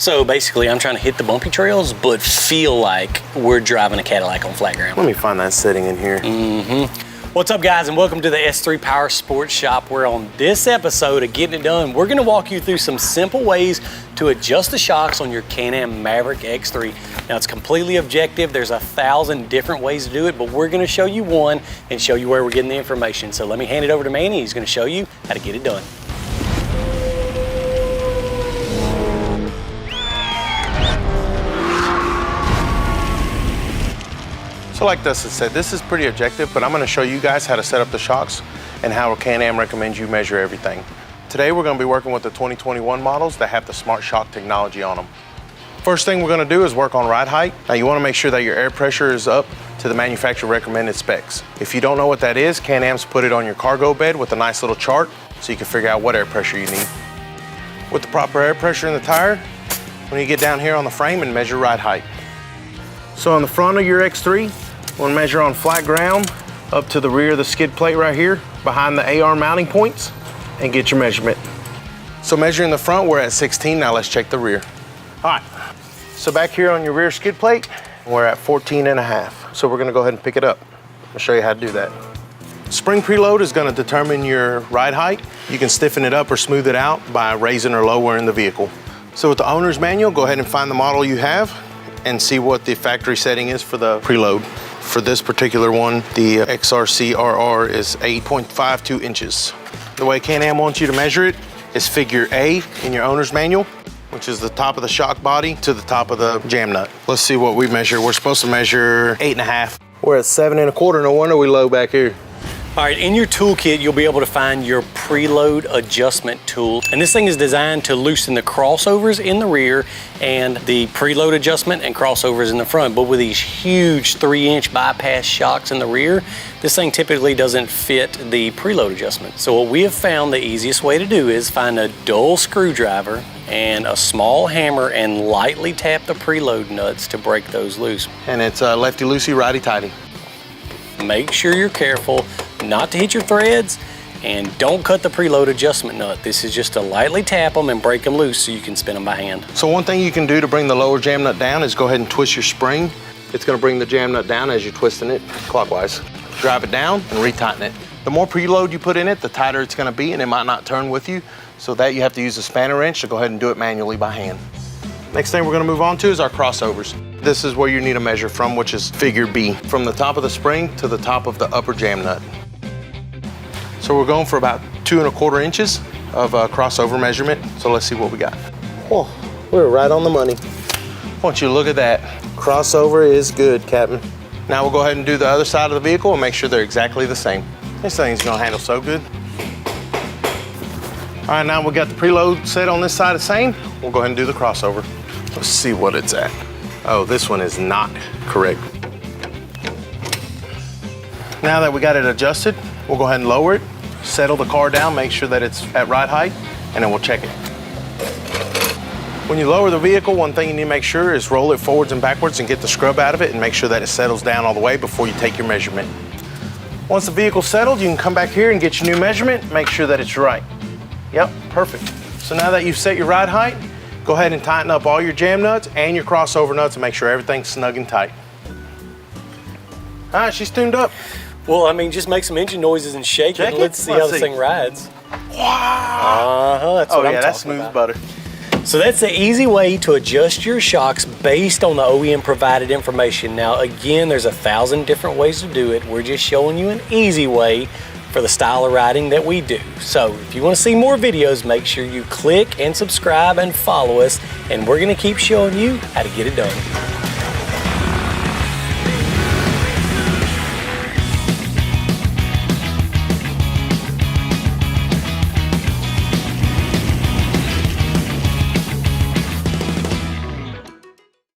So basically, I'm trying to hit the bumpy trails, but feel like we're driving a Cadillac on flat ground. Let me find that setting in here. What's up, guys, and welcome to the S3 Power Sports Shop, where on this episode of Getting It Done, we're gonna walk you through some simple ways to adjust the shocks on your Can-Am Maverick X3. Now, it's completely objective. There's 1,000 different ways to do it, but we're gonna show you one and show you where we're getting the information. So let me hand it over to Manny. He's gonna show you how to get it done. So like Dustin said, this is pretty objective, but I'm gonna show you guys how to set up the shocks and how Can-Am recommends you measure everything. Today, we're gonna be working with the 2021 models that have the smart shock technology on them. First thing we're gonna do is work on ride height. Now, you wanna make sure that your air pressure is up to the manufacturer recommended specs. If you don't know what that is, Can-Am's put it on your cargo bed with a nice little chart so you can figure out what air pressure you need. With the proper air pressure in the tire, when you get down here on the frame and measure ride height. So on the front of your X3, we'll measure on flat ground up to the rear of the skid plate right here, behind the AR mounting points, and get your measurement. So measuring the front, we're at 16. Now let's check the rear. All right, so back here on your rear skid plate, we're at 14.5. So we're gonna go ahead and pick it up. I'll show you how to do that. Spring preload is gonna determine your ride height. You can stiffen it up or smooth it out by raising or lowering the vehicle. So with the owner's manual, go ahead and find the model you have and see what the factory setting is for the preload. For this particular one, the XRC-RR is 8.52 inches. The way Can-Am wants you to measure it is figure A in your owner's manual, which is the top of the shock body to the top of the jam nut. Let's see what we measure. We're supposed to measure 8.5. We're at 7.25, no wonder we low back here. All right, in your toolkit, you'll be able to find your preload adjustment tool. And this thing is designed to loosen the crossovers in the rear and the preload adjustment and crossovers in the front. But with these huge 3-inch bypass shocks in the rear, this thing typically doesn't fit the preload adjustment. So what we have found the easiest way to do is find a dull screwdriver and a small hammer and lightly tap the preload nuts to break those loose. And it's lefty-loosey, righty-tighty. Make sure you're careful not to hit your threads, and don't cut the preload adjustment nut. This is just to lightly tap them and break them loose so you can spin them by hand. So one thing you can do to bring the lower jam nut down is go ahead and twist your spring. It's gonna bring the jam nut down as you're twisting it clockwise. Drive it down and retighten it. The more preload you put in it, the tighter it's gonna be, and it might not turn with you. So that you have to use a spanner wrench to go ahead and do it manually by hand. Next thing we're gonna move on to is our crossovers. This is where you need to measure from, which is figure B, from the top of the spring to the top of the upper jam nut. So we're going for about 2.25 inches of crossover measurement. So let's see what we got. Oh, we're right on the money. I want you to look at that. Crossover is good, Captain. Now we'll go ahead and do the other side of the vehicle and make sure they're exactly the same. This thing's gonna handle so good. All right, now we got the preload set on this side the same. We'll go ahead and do the crossover. Let's see what it's at. Oh, this one is not correct. Now that we got it adjusted, we'll go ahead and lower it, settle the car down, make sure that it's at ride height, and then we'll check it. When you lower the vehicle, one thing you need to make sure is roll it forwards and backwards and get the scrub out of it and make sure that it settles down all the way before you take your measurement. Once the vehicle's settled, you can come back here and get your new measurement, make sure that it's right. Yep, perfect. So now that you've set your ride height, go ahead and tighten up all your jam nuts and your crossover nuts and make sure everything's snug and tight. All right, she's tuned up. Well, I mean, just make some engine noises and shake it, and let's see how this thing rides. Wow. That's what I'm talking that's smooth about. butter. So that's the easy way to adjust your shocks based on the OEM provided information. Now, again, there's 1,000 different ways to do it. We're just showing you an easy way for the style of riding that we do. So if you want to see more videos, make sure you click and subscribe and follow us, and we're going to keep showing you how to get it done.